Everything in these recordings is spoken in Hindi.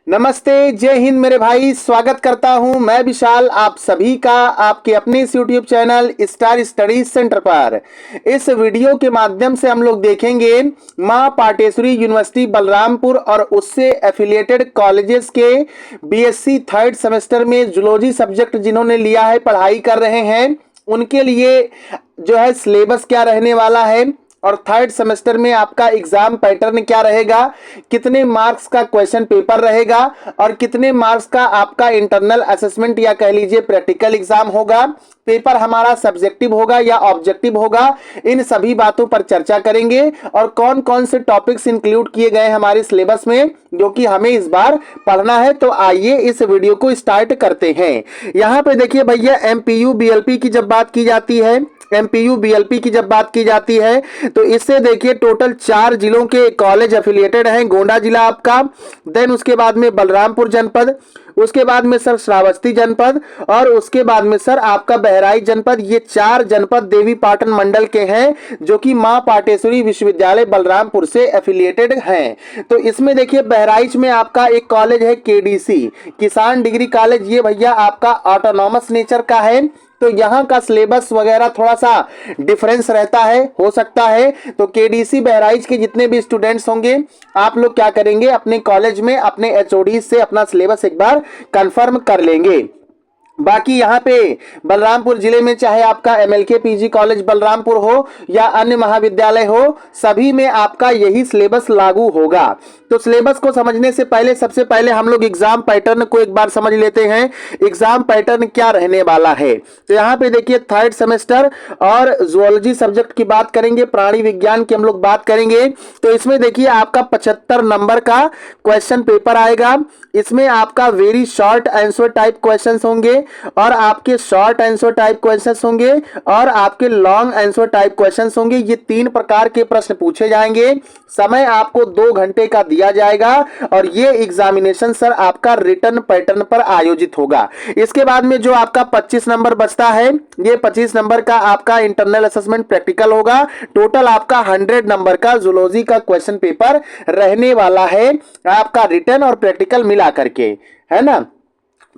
नमस्ते, जय हिंद मेरे भाई। स्वागत करता हूं मैं विशाल आप सभी का आपके अपने इस YouTube channel star study centre पर। इस वीडियो के माध्यम से हम लोग देखेंगे मां पाटेश्वरी यूनिवर्सिटी बलरामपुर और उससे एफिलिएटेड कॉलेजेस के बीएससी थर्ड सेमेस्टर में जूलॉजी सब्जेक्ट जिन्होंने लिया है, पढ़ाई कर रहे हैं, उनके लिए जो है सिलेबस क्या रहने वाला है और थर्ड सेमेस्टर में आपका एग्जाम पैटर्न क्या रहेगा, कितने मार्क्स का क्वेश्चन पेपर रहेगा और कितने मार्क्स का आपका इंटरनल असेसमेंट या कह लीजिए प्रैक्टिकल एग्जाम होगा, पेपर हमारा सब्जेक्टिव होगा या ऑब्जेक्टिव होगा, इन सभी बातों पर चर्चा करेंगे और कौन कौन से टॉपिक्स इंक्लूड किए गए हमारे सिलेबस में जो कि हमें इस बार पढ़ना है। तो आइए इस वीडियो को स्टार्ट करते हैं। यहाँ पे देखिए भैया, एमपीयू बीएलपी की जब बात की जाती है, एमपीयू बीएलपी की जब बात की जाती है तो इससे देखिए टोटल 4 जिलों के कॉलेज एफिलिएटेड हैं। गोंडा जिला आपका, देन उसके बाद में बलरामपुर जनपद, उसके बाद में सर श्रावस्ती जनपद और उसके बाद में सर आपका बहराइच जनपद। ये 4 जनपद देवी पाटन मंडल के हैं जो कि मां पाटेश्वरी विश्वविद्यालय बलरामपुर से एफिलिएटेड हैं। तो इसमें देखिए बहराइच में आपका एक कॉलेज है केडीसी, किसान डिग्री कॉलेज। ये भैया आपका ऑटोनॉमस नेचर का है, तो यहाँ का सिलेबस वगैरह थोड़ा सा डिफरेंस रहता है, हो सकता है। तो केडीसी बहराइच के जितने भी स्टूडेंट्स होंगे, आप लोग क्या करेंगे, अपने कॉलेज में अपने एचओडी से अपना सिलेबस एक बार कंफर्म कर लेंगे। बाकी यहाँ पे बलरामपुर जिले में चाहे आपका एमएलके पीजी कॉलेज बलरामपुर हो या अन्य महाविद्यालय हो, सभी में आपका यही सिलेबस लागू होगा। तो सिलेबस को समझने से पहले सबसे पहले हम लोग एग्जाम पैटर्न को एक बार समझ लेते हैं। एग्जाम पैटर्न क्या रहने वाला है, तो यहाँ पे देखिए थर्ड सेमेस्टर और जूलॉजी सब्जेक्ट की बात करेंगे, प्राणी विज्ञान की हम लोग बात करेंगे। तो इसमें देखिए आपका 75 नंबर का क्वेश्चन पेपर आएगा। इसमें आपका very short answer type questions होंगे और आपके शॉर्ट आंसर टाइप क्वेश्चंस होंगे और आपके लॉन्ग आंसर टाइप क्वेश्चंस होंगे। ये 3 प्रकार के प्रश्न पूछे जाएंगे। समय आपको 2 घंटे का दिया जाएगा और ये एग्जामिनेशन सर आपका रिटर्न पैटर्न पर आयोजित होगा। इसके बाद में जो आपका 25 नंबर बचता है, ये 25 नंबर का आपका इंटरनल असेसमेंट प्रैक्टिकल होगा। टोटल आपका 100 नंबर का जूलॉजी का क्वेश्चन पेपर रहने वाला है, आपका रिटर्न और प्रैक्टिकल मिला करके, है ना।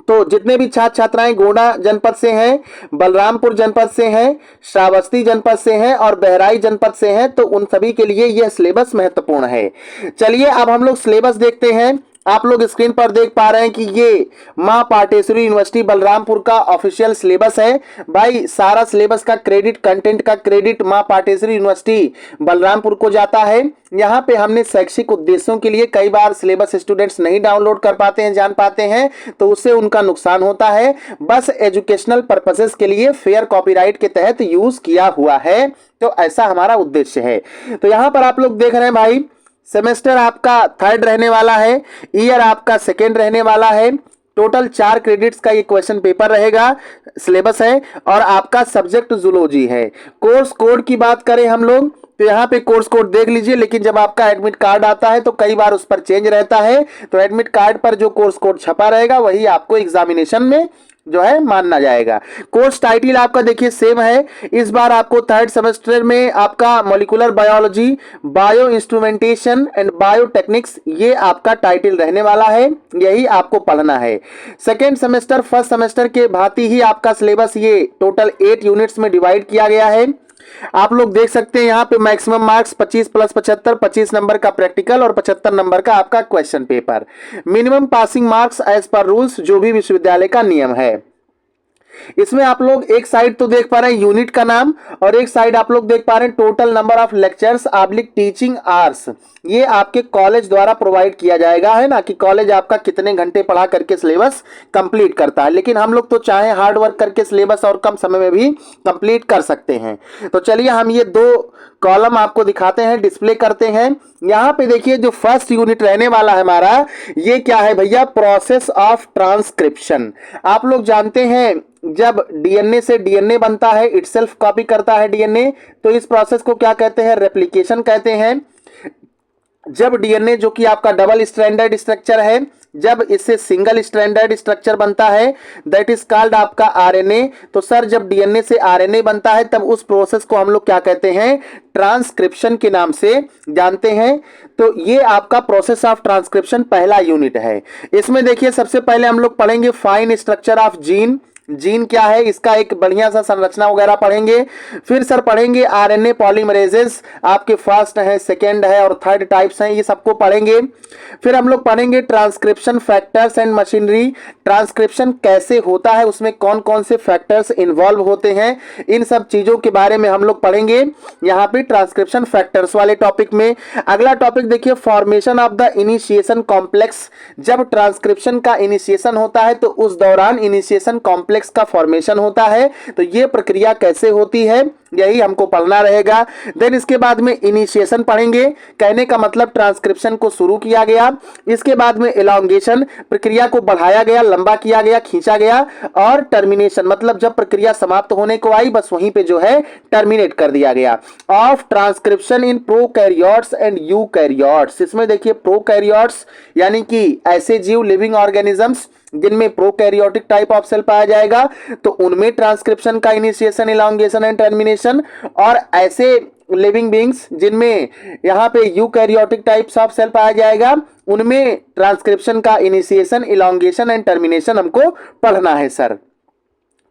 तो जितने भी छात्र छात्राएं गोंडा जनपद से हैं, बलरामपुर जनपद से हैं, श्रावस्ती जनपद से हैं और बहराइच जनपद से हैं, तो उन सभी के लिए यह सिलेबस महत्वपूर्ण है। चलिए अब हम लोग सिलेबस देखते हैं। आप लोग स्क्रीन पर देख पा रहे हैं कि ये मां पाटेश्वरी यूनिवर्सिटी बलरामपुर का ऑफिशियल सिलेबस है। भाई सारा सिलेबस का क्रेडिट, कंटेंट का क्रेडिट मां पाटेश्वरी यूनिवर्सिटी बलरामपुर को जाता है। यहाँ पे हमने शैक्षिक उद्देश्यों के लिए कई बार सिलेबस स्टूडेंट्स नहीं डाउनलोड कर पाते हैं, जान पाते हैं, तो उससे उनका नुकसान होता है। बस एजुकेशनल पर्पसेस के लिए फेयर कॉपीराइट के तहत यूज किया हुआ है, तो ऐसा हमारा उद्देश्य है। तो यहाँ पर आप लोग देख रहे हैं भाई, सेमेस्टर आपका थर्ड रहने वाला है, ईयर आपका सेकेंड रहने वाला है। टोटल 4 क्रेडिट्स का ये क्वेश्चन पेपर रहेगा, सिलेबस है और आपका सब्जेक्ट जूलॉजी है। कोर्स कोड की बात करें हम लोग तो यहाँ पे कोर्स कोड देख लीजिए, लेकिन जब आपका एडमिट कार्ड आता है तो कई बार उस पर चेंज रहता है। तो एडमिट कार्ड पर जो कोर्स कोड छपा रहेगा वही आपको एग्जामिनेशन में जो है मानना जाएगा। कोर्स टाइटल आपका देखिए सेम है। इस बार आपको थर्ड सेमेस्टर में आपका molecular biology, bio instrumentation and biotechniques, ये आपका टाइटल रहने वाला है, यही आपको पढ़ना है। सेकेंड सेमेस्टर फर्स्ट सेमेस्टर के भांति ही आपका सिलेबस ये टोटल 8 यूनिट्स में डिवाइड किया गया है। आप लोग देख सकते हैं यहाँ पे मैक्सिमम मार्क्स 25 प्लस 75, 25 नंबर का प्रैक्टिकल और 75 नंबर का आपका question paper. Minimum passing marks as per rules, जो भी विश्वविद्यालय का नियम है। इसमें आप लोग एक साइड तो देख पा रहे हैं यूनिट का नाम और एक साइड आप लोग देख पा रहे हैं total number of lectures oblique teaching hours. ये आपके कॉलेज द्वारा प्रोवाइड किया जाएगा, है ना, कि कॉलेज आपका कितने घंटे पढ़ा करके सिलेबस कंप्लीट करता है। लेकिन हम लोग तो चाहे हार्ड वर्क करके सिलेबस और कम समय में भी कंप्लीट कर सकते हैं। तो चलिए हम ये 2 कॉलम आपको दिखाते हैं, डिस्प्ले करते हैं। यहाँ पे देखिए जो फर्स्ट यूनिट रहने वाला है हमारा, ये क्या है भैया, प्रोसेस ऑफ ट्रांसक्रिप्शन। आप लोग जानते हैं जब डीएनए से डीएनए बनता है, इटसेल्फ कॉपी करता है डीएनए, तो इस प्रोसेस को क्या कहते हैं, रेप्लिकेशन कहते हैं। जब डीएनए जो कि आपका डबल स्ट्रैंडर्ड स्ट्रक्चर है, जब इससे सिंगल स्ट्रैंडर्ड स्ट्रक्चर बनता है, दैट इज कॉल्ड आपका आरएनए। तो सर जब डीएनए से आरएनए बनता है तब उस प्रोसेस को हम लोग क्या कहते हैं, ट्रांसक्रिप्शन के नाम से जानते हैं। तो ये आपका प्रोसेस ऑफ ट्रांसक्रिप्शन पहला यूनिट है। इसमें देखिए सबसे पहले हम लोग पढ़ेंगे fine structure of gene. Gene क्या है, इसका एक बढ़िया सा संरचना वगैरह पढ़ेंगे। फिर सर पढ़ेंगे आरएनए पॉलीमरेजेस, आपके फर्स्ट है, सेकेंड है और थर्ड टाइप्स हैं, ये सबको पढ़ेंगे। फिर हम लोग पढ़ेंगे transcription factors and machinery. Transcription कैसे होता है, उसमें कौन कौन से फैक्टर्स इन्वॉल्व होते हैं, इन सब चीजों के बारे में हम लोग पढ़ेंगे यहाँ पे ट्रांसक्रिप्शन फैक्टर्स वाले टॉपिक में। अगला टॉपिक देखिए formation of the initiation complex. जब ट्रांसक्रिप्शन का इनिशिएशन होता है तो उस दौरान इनिशिएशन कॉम्प्लेक्स का फॉर्मेशन होता है, तो ये प्रक्रिया कैसे होती है यही हमको पढ़ना रहेगा। देन इसके बाद में इनिशिएशन पढ़ेंगे, कहने का मतलब ट्रांसक्रिप्शन को शुरू किया गया। इसके बाद में एलोंगेशन, प्रक्रिया को बढ़ाया गया, लंबा किया गया, खींचा गया। और टर्मिनेशन मतलब जब प्रक्रिया समाप्त होने को आई बस वहीं पे जो है टर्मिनेट कर दिया गया। Of transcription in prokaryotes and eukaryotes. इसमें देखिए प्रोकैरियोट्स यानी कि ऐसे जीव लिविंग ऑर्गेनिजम्स जिनमें प्रोकैरियोटिक टाइप ऑफ सेल पाया जाएगा, तो उनमें ट्रांसक्रिप्शन का इनिशिएशन, इलॉन्गेशन एंड टर्मिनेशन। और ऐसे लिविंग बींग्स जिनमें यहाँ पे यूकैरियोटिक टाइप्स ऑफ सेल पाया जाएगा, उनमें ट्रांसक्रिप्शन का इनिशिएशन, इलॉन्गेशन एंड टर्मिनेशन हमको पढ़ना है सर।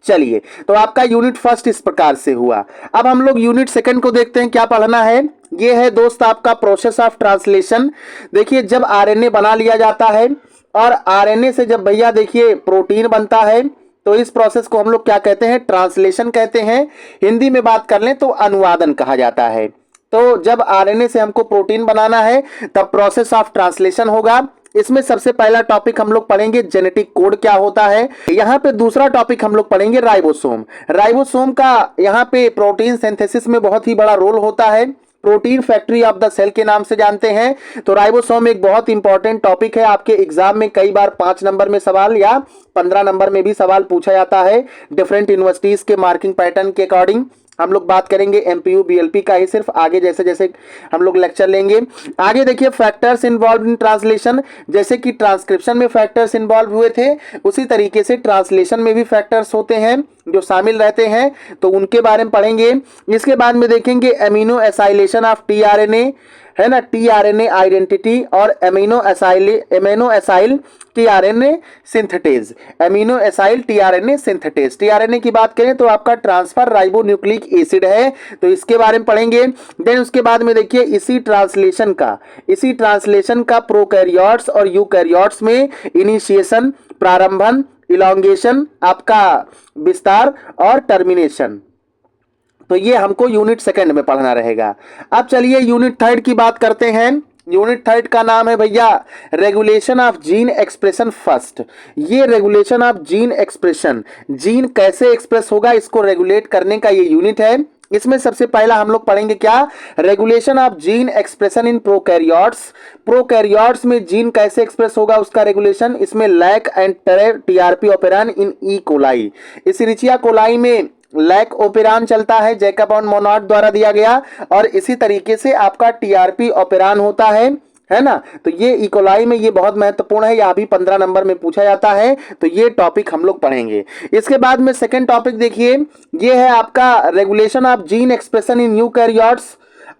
चलिए, तो आपका यूनिट फर्स्ट इस प्रकार से हुआ। अब हम लोग यूनिट सेकंड को देखते हैं क्या पढ़ना है। ये है दोस्त आपका प्रोसेस ऑफ ट्रांसलेशन। देखिए जब आरएनए बना लिया जाता है और आरएनए से जब भैया देखिए प्रोटीन बनता है, तो इस प्रोसेस को हम लोग क्या कहते हैं, ट्रांसलेशन कहते हैं। हिंदी में बात कर लें तो अनुवादन कहा जाता है। तो जब आरएनए से हमको प्रोटीन बनाना है तब प्रोसेस ऑफ ट्रांसलेशन होगा। इसमें सबसे पहला टॉपिक हम लोग पढ़ेंगे जेनेटिक कोड क्या होता है। यहाँ पे दूसरा टॉपिक हम लोग पढ़ेंगे राइबोसोम। राइबोसोम का यहाँ पे प्रोटीन सिंथेसिस में बहुत ही बड़ा रोल होता है, protein factory of the cell के नाम से जानते हैं। तो राइबोसोम एक बहुत इंपॉर्टेंट टॉपिक है, आपके एग्जाम में कई बार 5 नंबर में सवाल या 15 नंबर में भी सवाल पूछा जाता है डिफरेंट यूनिवर्सिटीज के मार्किंग पैटर्न के अकॉर्डिंग। हम लोग बात करेंगे एमपीयू बीएलपी का ही सिर्फ आगे, जैसे जैसे हम लोग लेक्चर लेंगे। आगे देखिए फैक्टर्स इन्वॉल्व इन ट्रांसलेशन। जैसे कि ट्रांसक्रिप्शन में फैक्टर्स इन्वॉल्व हुए थे, उसी तरीके से ट्रांसलेशन में भी फैक्टर्स होते हैं जो शामिल रहते हैं, तो उनके बारे में पढ़ेंगे। इसके बाद में देखेंगे एमिनो एसाइलेशन ऑफ टीआरएनए, है ना, टीआरएनए आइडेंटिटी और amino acyl tRNA synthetase. Amino acyl tRNA synthetase, tRNA की बात करें तो आपका ट्रांसफर राइबोन्यूक्लिक एसिड है, तो इसके बारे में पढ़ेंगे। देन उसके बाद में देखिए इसी ट्रांसलेशन का प्रोकैरियोट्स और यूकैरियोट्स में इनिशिएशन, प्रारंभन, इलॉन्गेशन, आपका विस्तार और टर्मिनेशन। तो ये हमको यूनिट सेकंड में पढ़ना रहेगा। अब चलिए यूनिट थर्ड की बात करते हैं। यूनिट थर्ड का नाम है भैया regulation of gene expression first. ये regulation of gene expression, gene कैसे एक्सप्रेस होगा इसको रेगुलेट करने का ये यूनिट है। इसमें सबसे पहला हम लोग पढ़ेंगे क्या, regulation of gene expression in prokaryotes. Prokaryotes में जीन कैसे एक्सप्रेस होगा उसका रेगुलेशन। इसमें lac and TRP operon in E coli. Escherichia coli में लैक ओपेरान चलता है, जैकब और मोनॉट द्वारा दिया गया, और इसी तरीके से आपका टीआरपी ओपेरान होता है ना। तो ये इकोलाई में ये बहुत महत्वपूर्ण है, यह भी 15 नंबर में पूछा जाता है, तो ये टॉपिक हम लोग पढ़ेंगे। इसके बाद में सेकंड टॉपिक देखिए, ये है आपका regulation of gene expression in eukaryotes.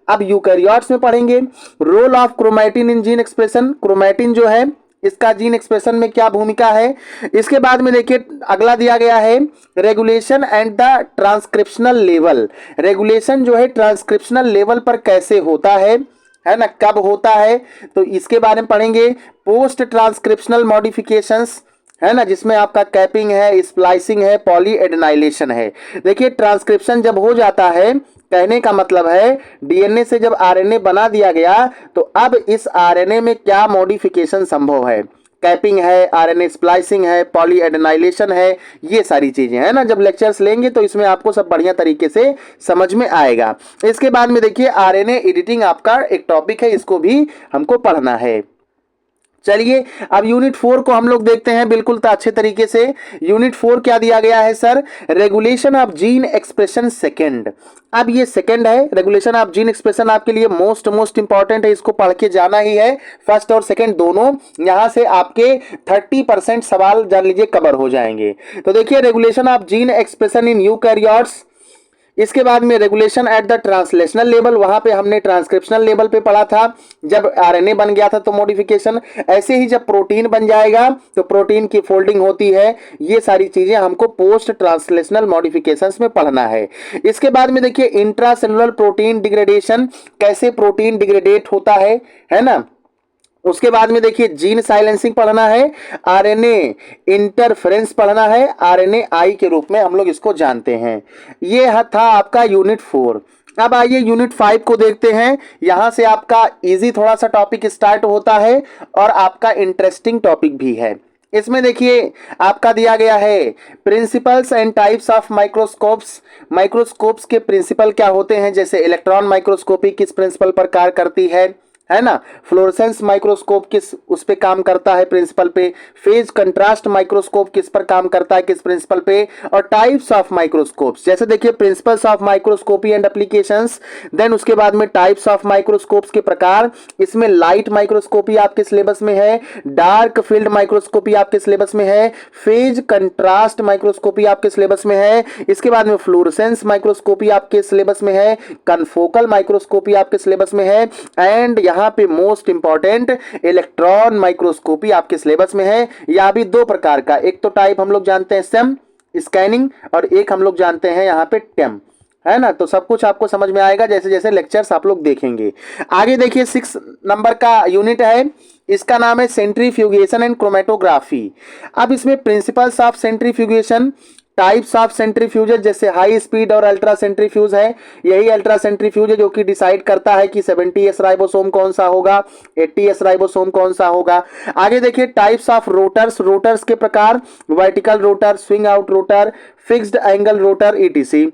अब यूकैरियोट्स में पढ़ेंगे role of chromatin in gene expression. Chromatin जो है इसका जीन एक्सप्रेशन में क्या भूमिका है। इसके बाद में देखिए अगला दिया गया है regulation and the transcriptional level. Regulation जो है ट्रांसक्रिप्शनल लेवल पर कैसे होता है ना, कब होता है, तो इसके बारे में पढ़ेंगे। पोस्ट ट्रांसक्रिप्शनल मॉडिफिकेशंस, है ना, जिसमें आपका कैपिंग है, स्प्लाइसिंग है, पॉलीएडेनाइलेशन है। देखिए ट्रांसक्रिप्शन जब हो जाता है, कहने का मतलब है डीएनए से जब आरएनए बना दिया गया, तो अब इस आरएनए में क्या मॉडिफिकेशन संभव है, कैपिंग है, आरएनए स्प्लाइसिंग है, पॉलीएडेनाइलेशन है, ये सारी चीजें है ना। जब लेक्चर्स लेंगे तो इसमें आपको सब बढ़िया तरीके से समझ में आएगा। इसके बाद में देखिए आरएनए एडिटिंग आपका एक टॉपिक है, इसको भी हमको पढ़ना है। चलिए अब यूनिट 4 को हम लोग देखते हैं बिल्कुल अच्छे तरीके से। यूनिट 4 क्या दिया गया है sir? Regulation of gene expression second. अब ये सेकंड है, रेगुलेशन ऑफ जीन एक्सप्रेशन आपके लिए मोस्ट इंपॉर्टेंट है, इसको पढ़ के जाना ही है। फर्स्ट और सेकंड दोनों, यहां से आपके 30% सवाल जान लीजिए कवर हो जाएंगे। तो देखिए regulation of gene expression in eukaryotes, इसके बाद में regulation at the translational level, वहां पे हमने ट्रांसक्रिप्शनल लेवल पे पढ़ा था, जब आरएनए बन गया था तो मॉडिफिकेशन। ऐसे ही जब प्रोटीन बन जाएगा तो प्रोटीन की फोल्डिंग होती है, ये सारी चीजें हमको पोस्ट ट्रांसलेशनल मॉडिफिकेशंस में पढ़ना है। इसके बाद में देखिए इंट्रासेलुलर प्रोटीन डिग्रेडेशन, कैसे प्रोटीन डिग्रेडेट होता है ना। उसके बाद में देखिए जीन साइलेंसिंग पढ़ना है, आरएनए इंटरफेरेंस पढ़ना है, आरएनए आई के रूप में हम लोग इसको जानते हैं। ये था आपका यूनिट 4। अब आइए यूनिट 5 को देखते हैं। यहां से आपका इजी थोड़ा सा टॉपिक स्टार्ट होता है और आपका इंटरेस्टिंग टॉपिक भी है। इसमें देखिए आपका दिया गया है principles and types of microscopes. Microscopes के प्रिंसिपल क्या होते हैं, जैसे इलेक्ट्रॉन माइक्रोस्कोपी किस प्रिंसिपल पर कार्य करती है ना। फ्लोरेसेंस माइक्रोस्कोप किस उस पे काम करता है प्रिंसिपल पे। फेज कंट्रास्ट माइक्रोस्कोप किस पर काम करता है, किस प्रिंसिपल पे। और टाइप्स ऑफ माइक्रोस्कोप्स, जैसे देखिए principles of microscopy and applications. Then उसके बाद में टाइप्स ऑफ माइक्रोस्कोप्स के प्रकार, इसमें लाइट माइक्रोस्कोपी आपके सिलेबस में है, डार्क फील्ड माइक्रोस्कोपी आपके सिलेबस में है, फेज कंट्रास्ट माइक्रोस्कोपी आपके सिलेबस में है। इसके बाद में फ्लोरेसेंस माइक्रोस्कोपी आपके सिलेबस में है, कन्फोकल माइक्रोस्कोपी आपके सिलेबस में है, एंड यहां पे मोस्ट इंपॉर्टेंट इलेक्ट्रॉन माइक्रोस्कोपी आपके सिलेबस में है। या भी दो प्रकार का, एक तो टाइप हम लोग जानते हैं सेम स्कैनिंग, और एक हम लोग जानते हैं यहां पे टेम, है ना। तो सब कुछ आपको समझ में आएगा जैसे जैसे लेक्चर्स आप लोग देखेंगे। आगे देखिए 6 नंबर का यूनिट है, इसका नाम है सेंट्रीफ्यूगेशन एंड क्रोमेटोग्राफी। अब इसमें principles of centrifugation, types of centrifuges, जैसे हाई स्पीड और अल्ट्रा सेंट्रीफ्यूज है। यही अल्ट्रा सेंट्रीफ्यूज है जो कि डिसाइड करता है कि 70s राइबोसोम कौन सा होगा, 80s राइबोसोम कौन सा होगा। आगे देखिए टाइप्स ऑफ रोटर्स, रोटर्स के प्रकार, vertical rotor, swing out rotor, fixed angle rotor, etc.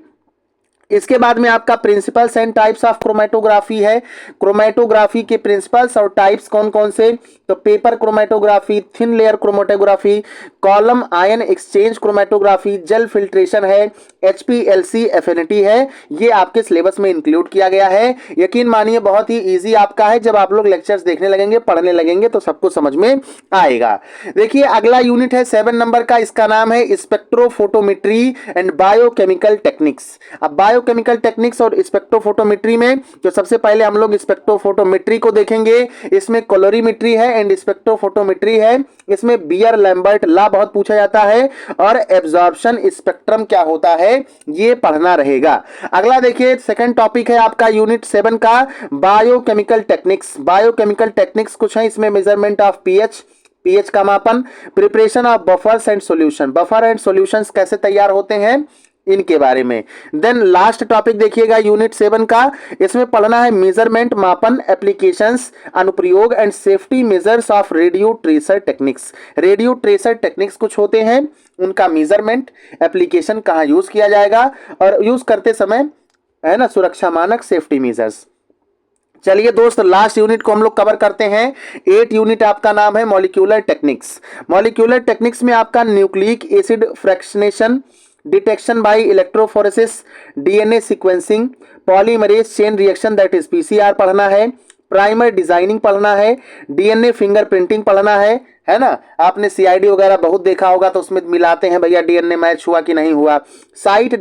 इसके बाद में आपका principles and types of chromatography है। क्रोमेटोग्राफी के प्रिंसिपल्स और टाइप्स कौन कौन से, तो paper chromatography, thin layer chromatography, column ion exchange chromatography, gel filtration है, एचपीएलसी एफिनिटी है। ये आपके सिलेबस में इंक्लूड किया गया है। यकीन मानिए बहुत ही इजी आपका है, जब आप लोग लेक्चर्स देखने लगेंगे, पढ़ने लगेंगे तो सबको समझ में आएगा। देखिए अगला यूनिट है 7 नंबर का, इसका नाम है स्पेक्ट्रोफोटोमेट्री एंड बायोकेमिकल टेक्निक्स। अब बायोकेमिकल टेक्निक्स और स्पेक्ट्रोफोटोमेट्री में तो सबसे पहले हम लोग स्पेक्ट्रोफोटोमेट्री को देखेंगे। इसमें कलोरीमेट्री है एंड स्पेक्ट्रोफोटोमेट्री है। इसमें बियर लैम्बर्ट लॉ बहुत पूछा जाता है, और एब्जॉर्प्शन स्पेक्ट्रम क्या होता है ये पढ़ना रहेगा। अगला देखिए सेकंड टॉपिक है आपका यूनिट 7 का, बायोकेमिकल टेक्निक्स। बायोकेमिकल टेक्निक्स कुछ है इसमें, मेजरमेंट ऑफ पीएच का मापन, preparation of buffers and solution, buffer and solutions कैसे तैयार होते हैं इनके बारे में। देन लास्ट टॉपिक देखिएगा यूनिट 7 का, इसमें पढ़ना है मेजरमेंट, मापन, एप्लीकेशंस, अनुप्रयोग and safety measures of radio tracer techniques. Radio tracer techniques कुछ होते हैं, उनका मेजरमेंट, एप्लीकेशन कहाँ यूज किया जाएगा, और यूज करते समय है ना सुरक्षा मानक, सेफ्टी मेजर्स। चलिए दोस्त लास्ट यूनिट को हम लोग कवर करते हैं। 8 यूनिट आपका नाम है मॉलिक्यूलर टेक्निक्स। मॉलिक्यूलर टेक्निक्स में आपका nucleic acid fractionation, detection bye electrophoresis, DNA sequencing, polymerase chain reaction that is PCR पढ़ना है, प्राइमर डिजाइनिंग पढ़ना है, डीएनए फिंगरप्रिंटिंग पढ़ना है ना। आपने सीआईडी वगैरह बहुत देखा होगा, तो उसमें मिलाते हैं भैया डीएनए मैच हुआ कि नहीं हुआ। साइट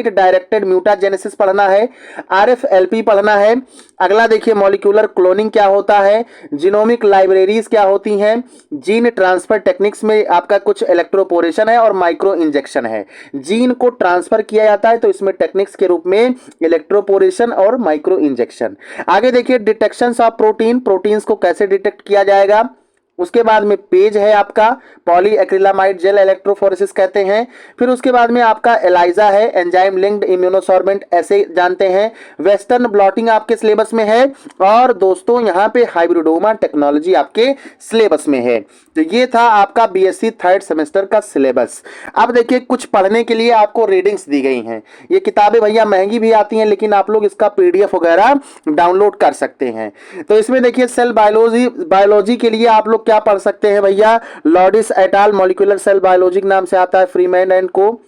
डायरेक्टेड म्यूटाजेनेसिस पढ़ना है, आरएफएलपी पढ़ना है। अगला देखिए मॉलिक्यूलर क्लोनिंग क्या होता है, जीनोमिक लाइब्रेरीज क्या होती हैं, जीन ट्रांसफर टेक्निक्स में आपका कुछ इलेक्ट्रोपोरेशन है और माइक्रो इंजेक्शन है। जीन को ट्रांसफर किया जाता है तो इसमें टेक्निक्स के रूप में इलेक्ट्रोपोरेशन और माइक्रो इंजेक्शन। आगे देखिए डिटेक्शन ऑफ प्रोटीन, प्रोटीन्स को कैसे डिटेक्ट किया जाएगा, उसके बाद में पेज है आपका, पॉली एक्रिलामाइड जेल इलेक्ट्रोफोरेसिस कहते हैं। फिर उसके बाद में आपका एलाइजा है, एंजाइम लिंक्ड इम्यूनोसॉर्बेंट ऐसे जानते हैं। वेस्टर्न ब्लॉटिंग आपके सिलेबस में है। और दोस्तों यहाँ पे हाइब्रिडोमा टेक्नोलॉजी आपके सिलेबस में है। तो ये था आपका बीएससी थर्ड सेमेस्टर का सिलेबस। अब देखिए कुछ पढ़ने के लिए आपको रीडिंग्स दी गई हैं। ये किताबें भैया महंगी भी आती हैं, लेकिन आप लोग इसका पीडीएफ वगैरह डाउनलोड कर सकते हैं। तो इसमें देखिए सेल बायोलॉजी के लिए आप लोग क्या पढ़ सकते हैं भैया, लॉडिस एटाल मॉलिक्यूलर सेल बायोलॉजी के नाम से आता है, फ्रीमैन एंड को।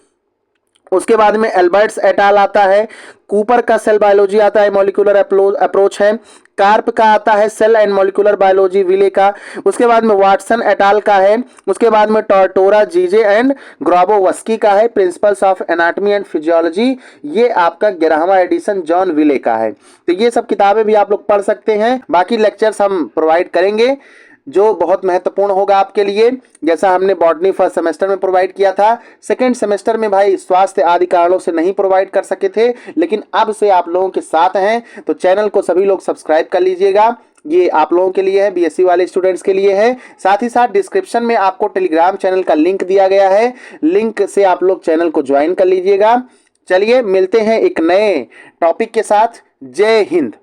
उसके बाद में एल्बर्ट्स एटाल आता है, कूपर का सेल बायोलॉजी आता है, मॉलिक्यूलर अप्रोच है। कार्प का आता है सेल एंड मॉलिक्यूलर बायोलॉजी, विले का। उसके बाद में वाटसन एटाल का है। उसके बाद में टॉर्टोरा जीजे एंड ग्राबोवस्की का है, principles of anatomy and physiology. ये आपका 11वां एडिशन जॉन विले का है। तो ये सब किताबें भी आप लोग पढ़ सकते हैं। बाकी लेक्चर्स हम प्रोवाइड करेंगे जो बहुत महत्वपूर्ण होगा आपके लिए, जैसा हमने बॉटनी फर्स्ट सेमेस्टर में प्रोवाइड किया था। सेकंड सेमेस्टर में भाई स्वास्थ्य आदि कारणों से नहीं प्रोवाइड कर सके थे, लेकिन अब से आप लोगों के साथ हैं। तो चैनल को सभी लोग सब्सक्राइब कर लीजिएगा। ये आप लोगों के लिए है, बीएससी वाले स्टूडेंट्स के लिए है। साथ ही साथ डिस्क्रिप्शन में आपको टेलीग्राम चैनल का लिंक दिया गया है, लिंक से आप लोग चैनल को ज्वाइन कर लीजिएगा। चलिए मिलते हैं एक नए टॉपिक के साथ। जय हिंद।